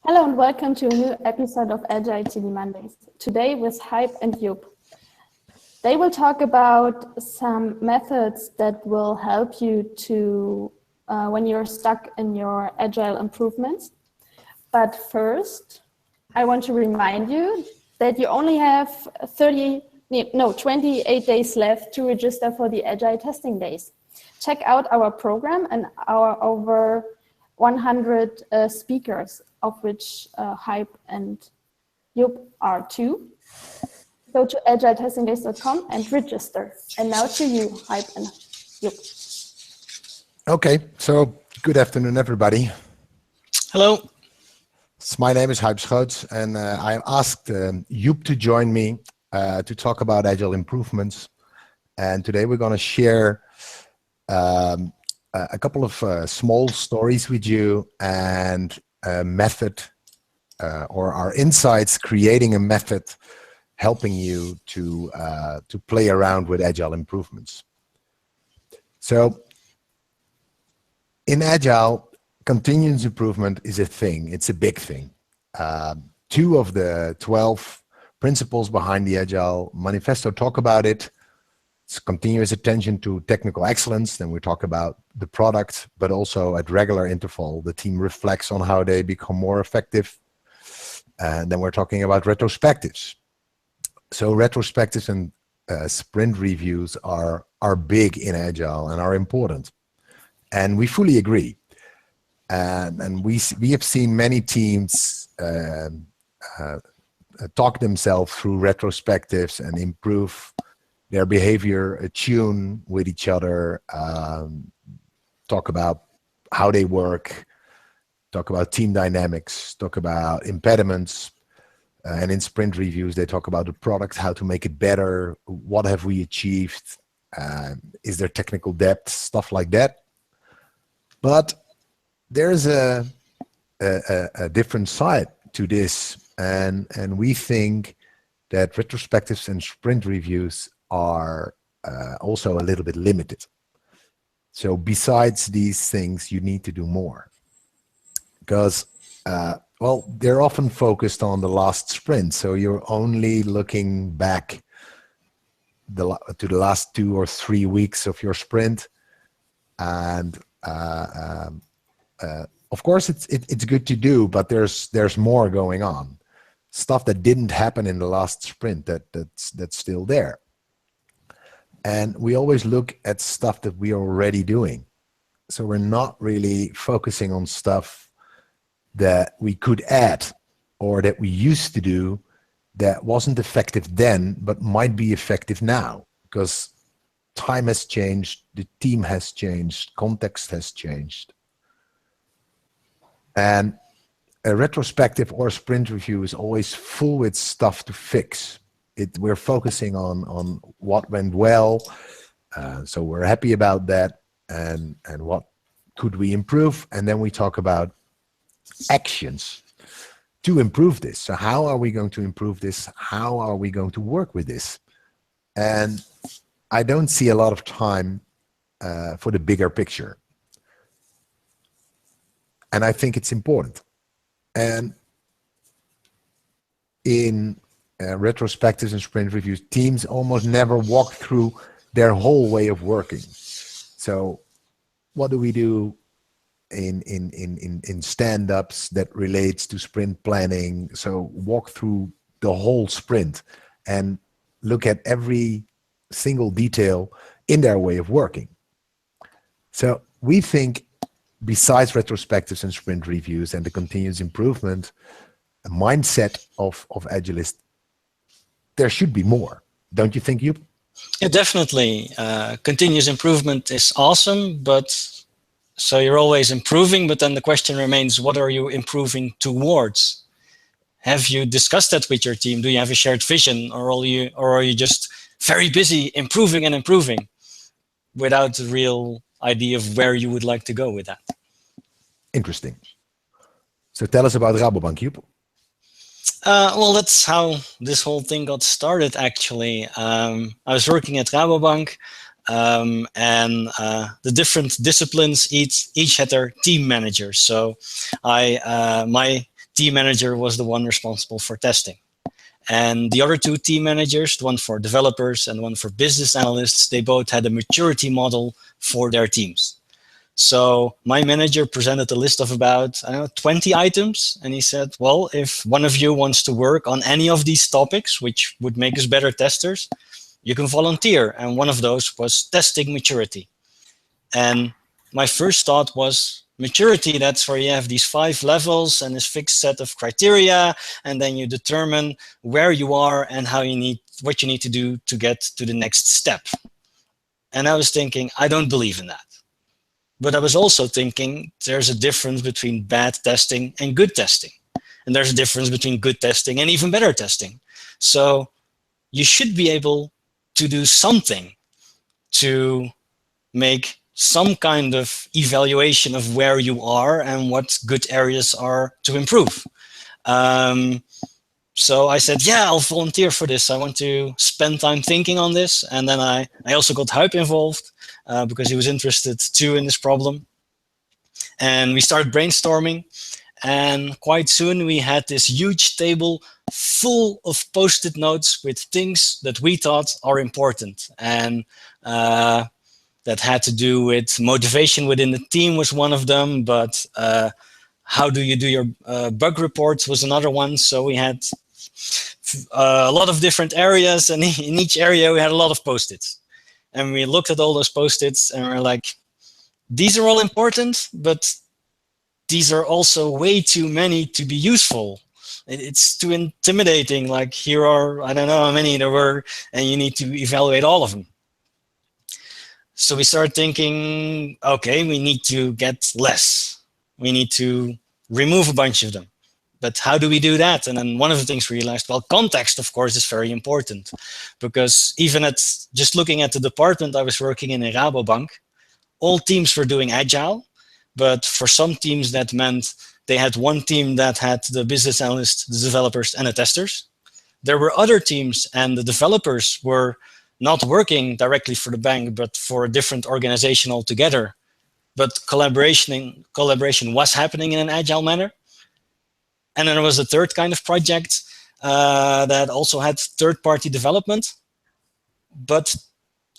Hello and welcome to a new episode of Agile TV Mondays. Today with Huib and Joep. They will talk about some methods that will help you to when you're stuck in your Agile improvements. But first, I want to remind you that you only have 28 days left to register for the Agile testing days. Check out our program and our over 100 speakers, of which Huib and Joep are two. Go to agiletestingdays.com and register. And now to you, Huib and Joep. Okay, so good afternoon, everybody. Hello. So my name is Huib Schoots, and I asked Joep to join me to talk about Agile improvements. And today we're going to share a couple of small stories with you and a method or our insights creating a method helping you to play around with Agile improvements. So in Agile, continuous improvement is a thing. It's a big thing. 2 of the 12 principles behind the Agile Manifesto talk about it. It's continuous attention to technical excellence. Then we talk about the product, but also at regular interval, the team reflects on how they become more effective. And then we're talking about retrospectives. So retrospectives and sprint reviews are big in Agile and are important. And we fully agree. And we have seen many teams talk themselves through retrospectives and improve their behavior, attune with each other, talk about how they work, talk about team dynamics, talk about impediments, and in sprint reviews, they talk about the product, how to make it better, what have we achieved, is there technical depth, stuff like that. But there's a different side to this, and we think that retrospectives and sprint reviews are also a little bit limited. So besides these things, you need to do more. Because, well, they're often focused on the last sprint. So you're only looking back to the last 2 or 3 weeks of your sprint. And of course, it's good to do, but there's more going on. Stuff that didn't happen in the last sprint that's still there. And we always look at stuff that we are already doing. So we're not really focusing on stuff that we could add or that we used to do that wasn't effective then, but might be effective now, because time has changed, the team has changed, context has changed. And a retrospective or a sprint review is always full with stuff to fix. We're focusing on what went well, so we're happy about that, and what could we improve, and then we talk about actions to improve this. So how are we going to improve this? How are we going to work with this? And I don't see a lot of time for the bigger picture, and I think it's important. And in retrospectives and sprint reviews, teams almost never walk through their whole way of working. So what do we do in stand-ups that relates to sprint planning? So walk through the whole sprint and look at every single detail in their way of working. So we think besides retrospectives and sprint reviews and the continuous improvement mindset of Agilists, there should be more. Don't you think, Joep? Yeah, definitely. Continuous improvement is awesome, but so you're always improving, but then the question remains, what are you improving towards? Have you discussed that with your team? Do you have a shared vision, or are you just very busy improving and improving without a real idea of where you would like to go with that? Interesting. So tell us about Rabobank, Joep. Well, that's how this whole thing got started, actually. I was working at Rabobank, and the different disciplines each had their team managers. So my team manager was the one responsible for testing. And the other two team managers, the one for developers and one for business analysts, they both had a maturity model for their teams. So my manager presented a list of about, I don't know, 20 items. And he said, well, if one of you wants to work on any of these topics, which would make us better testers, you can volunteer. And one of those was testing maturity. And my first thought was, maturity, that's where you have these 5 levels and this fixed set of criteria, and then you determine where you are and what you need to do to get to the next step. And I was thinking, I don't believe in that. But I was also thinking there's a difference between bad testing and good testing. And there's a difference between good testing and even better testing. So you should be able to do something to make some kind of evaluation of where you are and what good areas are to improve. So I said, yeah, I'll volunteer for this. I want to spend time thinking on this. And then I also got Huib involved because he was interested too in this problem. And we started brainstorming. And quite soon we had this huge table full of post-it notes with things that we thought are important. And that had to do with motivation within the team was one of them, but how do you do your bug reports was another one. So we had a lot of different areas, and in each area we had a lot of post-its. And we looked at all those post-its and we're like, these are all important, but these are also way too many to be useful. It's too intimidating. Like, here are, I don't know how many there were, and you need to evaluate all of them. So we started thinking, okay, we need to get less. We need to remove a bunch of them. But how do we do that? And then one of the things we realized, well, context, of course, is very important. Because even at just looking at the department I was working in Rabobank, all teams were doing Agile. But for some teams, that meant they had one team that had the business analysts, the developers, and the testers. There were other teams, and the developers were not working directly for the bank, but for a different organization altogether. But collaboration was happening in an agile manner. And then there was a third kind of project that also had third-party development, but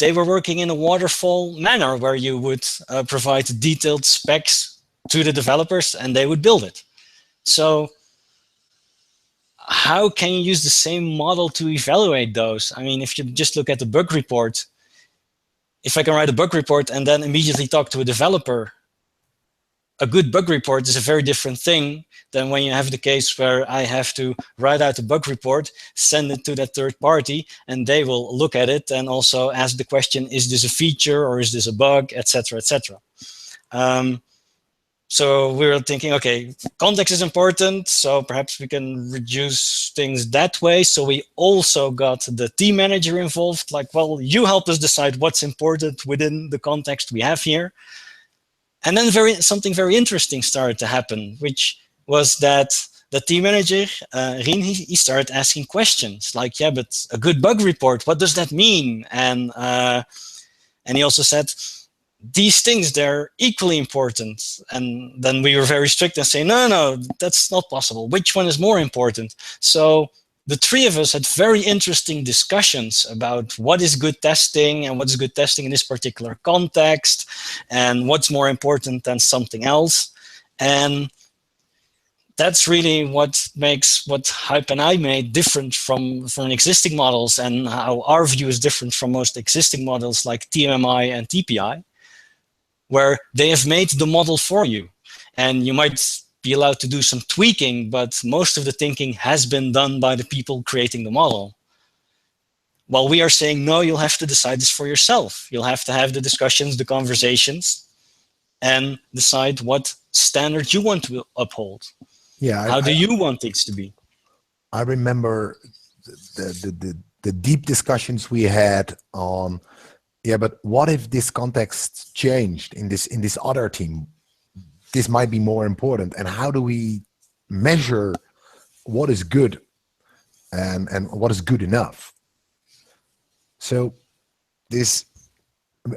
they were working in a waterfall manner where you would provide detailed specs to the developers and they would build it. So how can you use the same model to evaluate those? I mean, if you just look at the bug report, if I can write a bug report and then immediately talk to a developer, a good bug report is a very different thing than when you have the case where I have to write out a bug report, send it to that third party, and they will look at it and also ask the question, is this a feature or is this a bug, etc., etc. So we were thinking, okay, context is important, so perhaps we can reduce things that way. So we also got the team manager involved, like, well, you help us decide what's important within the context we have here. And then something very interesting started to happen, which was that the team manager, Rien, he started asking questions like, yeah, but a good bug report, what does that mean? And he also said, these things, they're equally important. And then we were very strict and saying, no, that's not possible. Which one is more important? So the three of us had very interesting discussions about what is good testing and what's good testing in this particular context and what's more important than something else. And that's really what makes what Huib and I made different from existing models, and how our view is different from most existing models like TMMI and TPI, where they have made the model for you. And you might be allowed to do some tweaking, but most of the thinking has been done by the people creating the model. While we are saying, no, you'll have to decide this for yourself. You'll have to have the discussions, the conversations, and decide what standard you want to uphold. Yeah. How do you want things to be? I remember the deep discussions we had on, yeah, but what if this context changed in this other team? This might be more important. And how do we measure what is good and what is good enough? So this,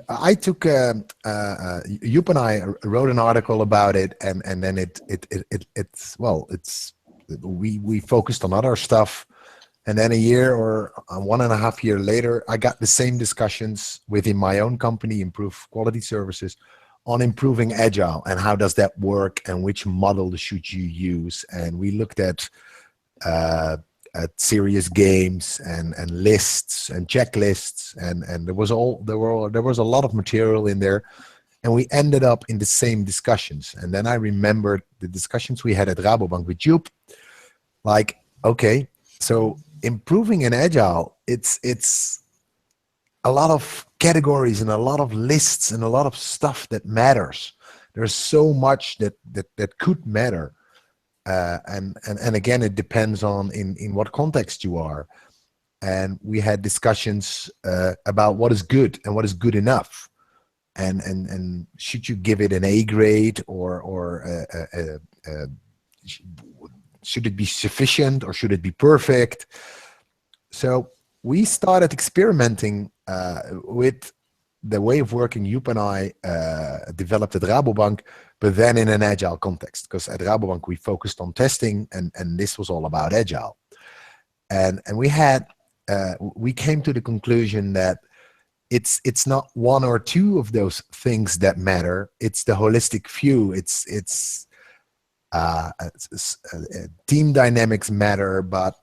I took, Joep and I wrote an article about it, and then it's we focused on other stuff. And then a year or 1.5 years later, I got the same discussions within my own company, Improve Quality Services, on improving Agile and how does that work and which model should you use. And we looked at serious games and lists and checklists, and there was a lot of material in there, and we ended up in the same discussions. And then I remembered the discussions we had at Rabobank with Joep, like, okay, so improving in Agile, it's a lot of categories and a lot of lists and a lot of stuff that matters. There's so much that could matter. And again, it depends on in what context you are. And we had discussions about what is good and what is good enough. And should you give it an A grade or should it be sufficient or should it be perfect? So we started experimenting with the way of working Joep and I developed at Rabobank, but then in an Agile context, because at Rabobank we focused on testing, and this was all about Agile. And we came to the conclusion that it's not one or two of those things that matter. It's the holistic view. It's team dynamics matter, but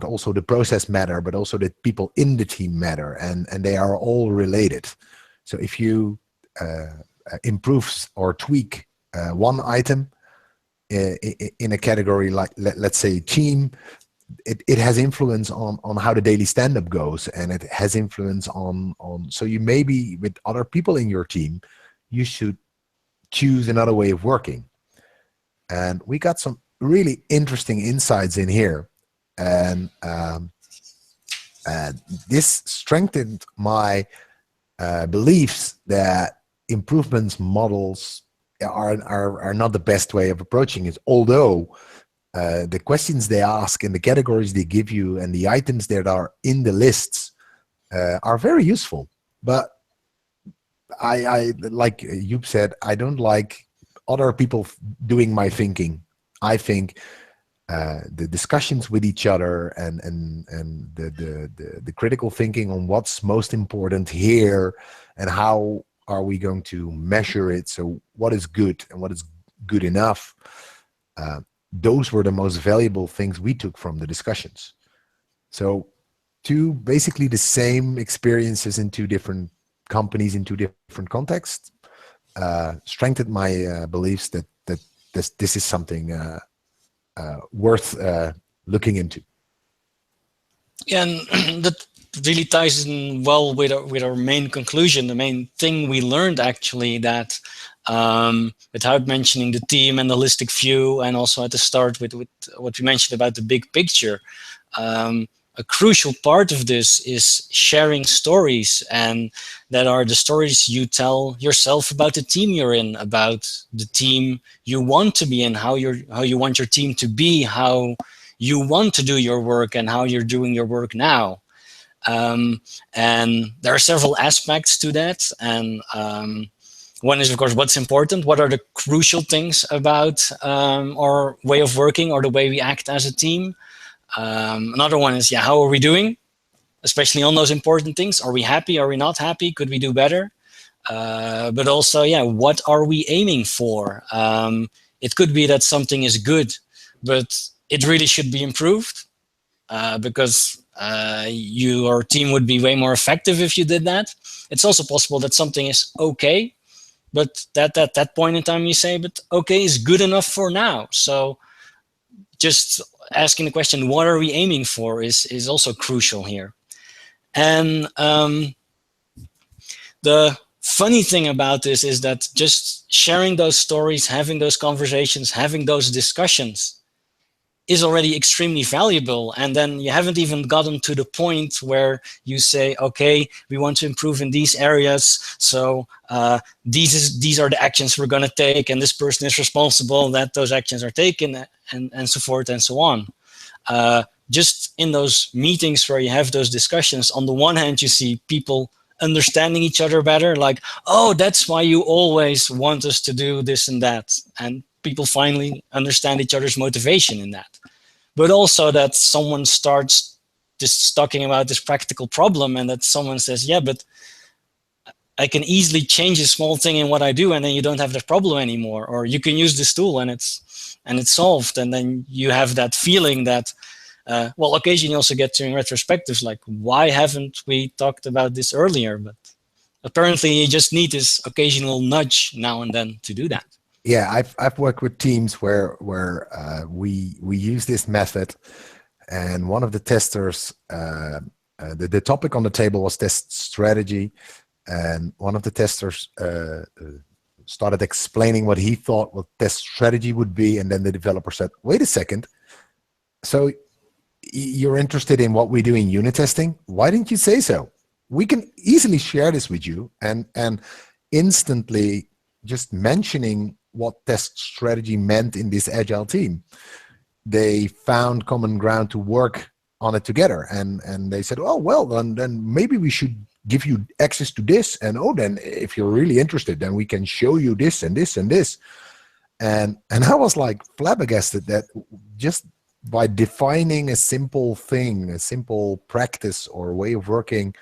also the process matter, but also the people in the team matter, and they are all related. So if you improve or tweak one item in a category like, let's say, team, it has influence on how the daily stand-up goes, and it has influence on so you maybe with other people in your team, you should choose another way of working. And we got some really interesting insights in here, and this strengthened my beliefs that improvements models are not the best way of approaching it, although the questions they ask and the categories they give you and the items that are in the lists are very useful. But I like Joep said, I don't like other people doing my thinking. I think the discussions with each other and the critical thinking on what's most important here and how are we going to measure it, so what is good and what is good enough, those were the most valuable things we took from the discussions. So basically the same experiences in two different companies in two different contexts strengthened my beliefs that this is something worth looking into. Yeah, and that really ties in well with our main conclusion. The main thing we learned actually, that without mentioning the team and the holistic view, and also at the start with what we mentioned about the big picture, a crucial part of this is sharing stories, and that are the stories you tell yourself about the team you're in, about the team you want to be in, how you want your team to be, how you want to do your work, and how you're doing your work now. And there are several aspects to that, and one is, of course, what's important. What are the crucial things about our way of working or the way we act as a team? Another one is, yeah, how are we doing? Especially on those important things. Are we happy? Are we not happy? Could we do better? But also, yeah, what are we aiming for? It could be that something is good, but it really should be improved, because your team would be way more effective if you did that. It's also possible that something is okay, but at that point in time you say, but okay is good enough for now. So just asking the question, what are we aiming for, is also crucial here. And the funny thing about this is that just sharing those stories, having those conversations, having those discussions is already extremely valuable. And then you haven't even gotten to the point where you say, okay, we want to improve in these areas. So these are the actions we're going to take, and this person is responsible that those actions are taken, and so forth and so on. Just in those meetings where you have those discussions, on the one hand, you see people understanding each other better, like, oh, that's why you always want us to do this and that. And people finally understand each other's motivation in that. but also that someone starts just talking about this practical problem, and that someone says, yeah, but I can easily change a small thing in what I do, and then you don't have that problem anymore. Or you can use this tool and it's solved. And then you have that feeling that, well, occasionally you also get during retrospectives, like, why haven't we talked about this earlier? But apparently you just need this occasional nudge now and then to do that. Yeah, I've worked with teams where we use this method, and one of the testers, the topic on the table was test strategy, and one of the testers started explaining what he thought what test strategy would be, and then the developer said, "Wait a second, so you're interested in what we do in unit testing? Why didn't you say so? We can easily share this with you." And instantly, just mentioning what test strategy meant in this Agile team, they found common ground to work on it together. And they said, "Oh, well, then maybe we should give you access to this. And oh, then if you're really interested, then we can show you this and this and this." And I was like flabbergasted that just by defining a simple thing, a simple practice or way of working,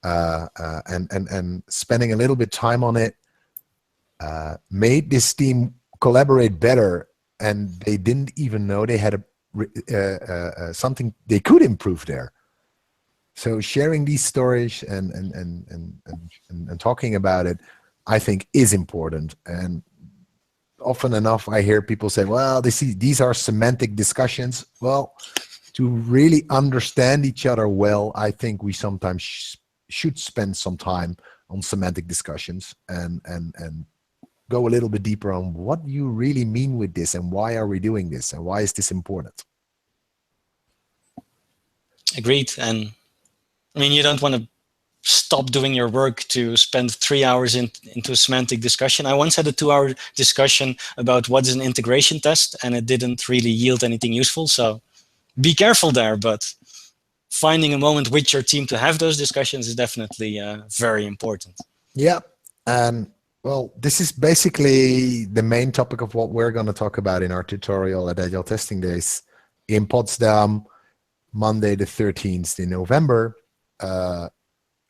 and spending a little bit time on it, made this team collaborate better, and they didn't even know they had something they could improve there. So sharing these stories and talking about it, I think, is important. And often enough, I hear people say, "Well, these are semantic discussions." Well, to really understand each other well, I think we sometimes should spend some time on semantic discussions and go a little bit deeper on what you really mean with this, and why are we doing this, and why is this important? Agreed. And I mean, you don't want to stop doing your work to spend 3 hours into a semantic discussion. I once had a 2-hour discussion about what is an integration test, and it didn't really yield anything useful. So be careful there, but finding a moment with your team to have those discussions is definitely very important. Yeah. And well, this is basically the main topic of what we're going to talk about in our tutorial at Agile Testing Days in Potsdam, Monday the 13th in November.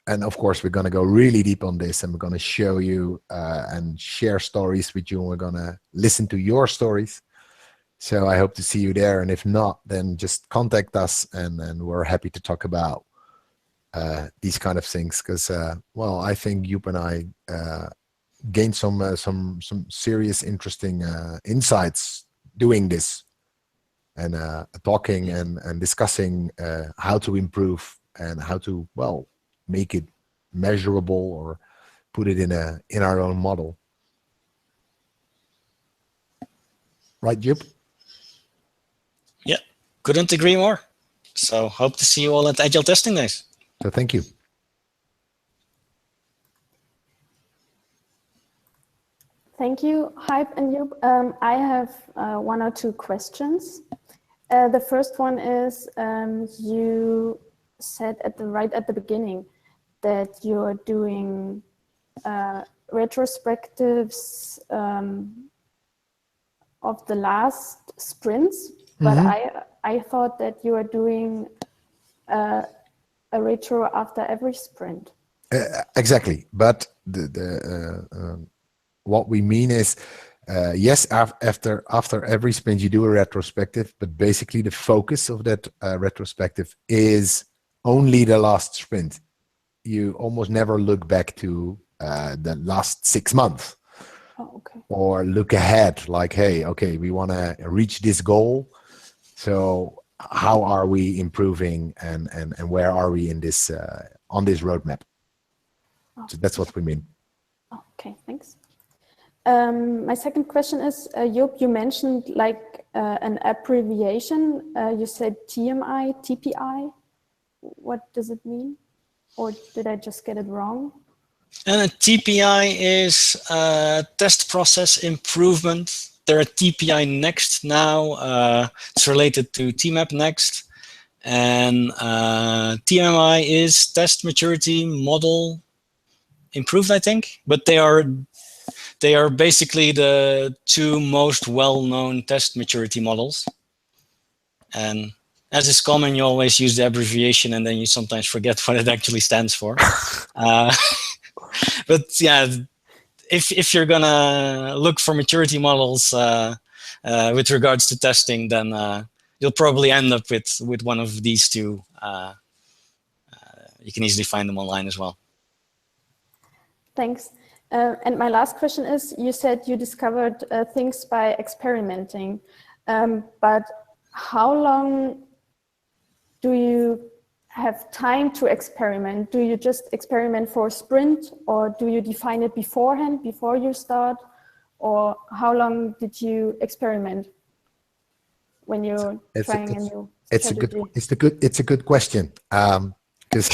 And of course, we're going to go really deep on this, and we're going to show you and share stories with you, and we're going to listen to your stories. So I hope to see you there. And if not, then just contact us, and we're happy to talk about these kind of things. Because, well, I think Joep and I gained some serious, interesting insights doing this, and talking and discussing how to improve and how to, well, make it measurable or put it in our own model. Right, Joep? Yeah, couldn't agree more. So hope to see you all at Agile Testing Days. So thank you. Thank you, Huib and Joep. I have 1 or 2 questions. The first one is, you said right at the beginning that you're doing retrospectives of the last sprints, but I thought that you are doing a retro after every sprint. Exactly, but what we mean is, yes, after every sprint you do a retrospective, but basically the focus of that retrospective is only the last sprint. You almost never look back to the last 6 months. Oh, okay. Or look ahead, like, hey, okay, we want to reach this goal. So how are we improving, and where are we in this on this roadmap? Oh. So that's what we mean. Okay, thanks. My second question is, Joep, you mentioned like an abbreviation. You said TMI, TPI. What does it mean? Or did I just get it wrong? TPI is test process improvement. There are TPI next now. It's related to TMAP next. And TMI is test maturity model improved, I think. But they are basically the 2 most well-known test maturity models. And as is common, you always use the abbreviation and then you sometimes forget what it actually stands for. But yeah, if you're gonna look for maturity models with regards to testing, then you'll probably end up with one of these two. You can easily find them online as well. Thanks. And my last question is, you said you discovered things by experimenting, but how long do you have time to experiment? Do you just experiment for a sprint, or do you define it beforehand, before you start? Or how long did you experiment when you're trying a new strategy? It's a good question. Because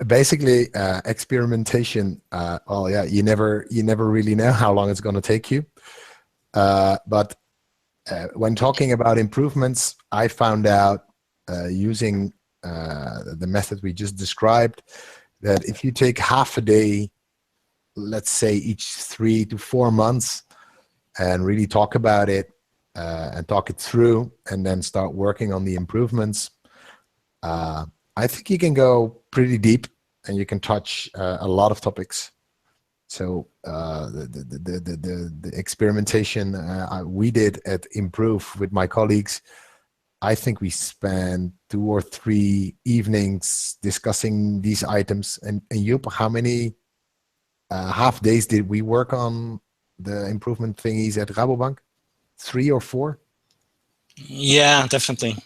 basically experimentation, well, yeah, you never really know how long it's going to take you. But when talking about improvements, I found out using the method we just described, that if you take half a day, let's say each 3 to 4 months, and really talk about it and talk it through, and then start working on the improvements, I think you can go pretty deep and you can touch a lot of topics. So the experimentation we did at Improve with my colleagues, I think we spent 2 or 3 evenings discussing these items. And Joep, how many half days did we work on the improvement thingies at Rabobank? 3 or 4? Yeah, definitely.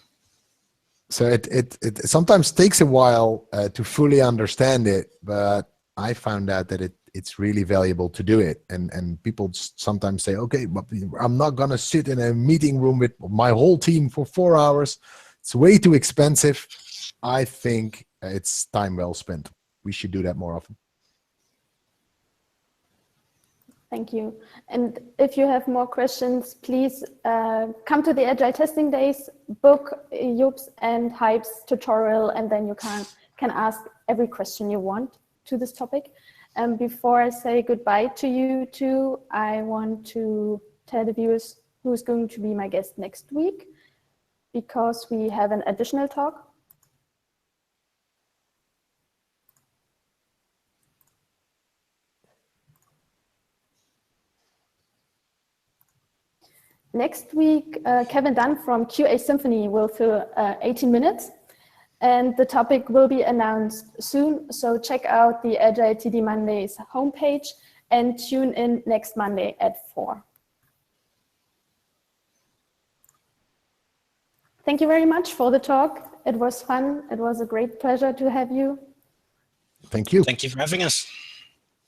So it sometimes takes a while to fully understand it, but I found out that it's really valuable to do it. And people sometimes say, okay, but I'm not going to sit in a meeting room with my whole team for 4 hours. It's way too expensive. I think it's time well spent. We should do that more often. Thank you. And if you have more questions, please come to the Agile Testing Days, book Joep's and Huib's tutorial, and then you can ask every question you want to this topic. Before I say goodbye to you two, I want to tell the viewers who's going to be my guest next week, because we have an additional talk. Next week, Kevin Dunn from QA Symphony will fill 18 minutes, and the topic will be announced soon. So check out the Agile TD Mondays homepage and tune in next Monday at 4. Thank you very much for the talk. It was fun. It was a great pleasure to have you. Thank you. Thank you for having us.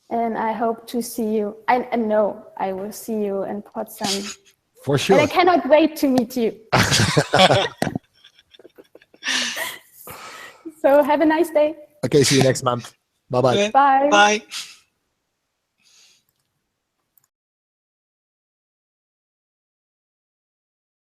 And I hope to see you. I know I will see you in Potsdam. For sure. And I cannot wait to meet you. So have a nice day. Okay, see you next month. Bye-bye. Okay. Bye. Bye.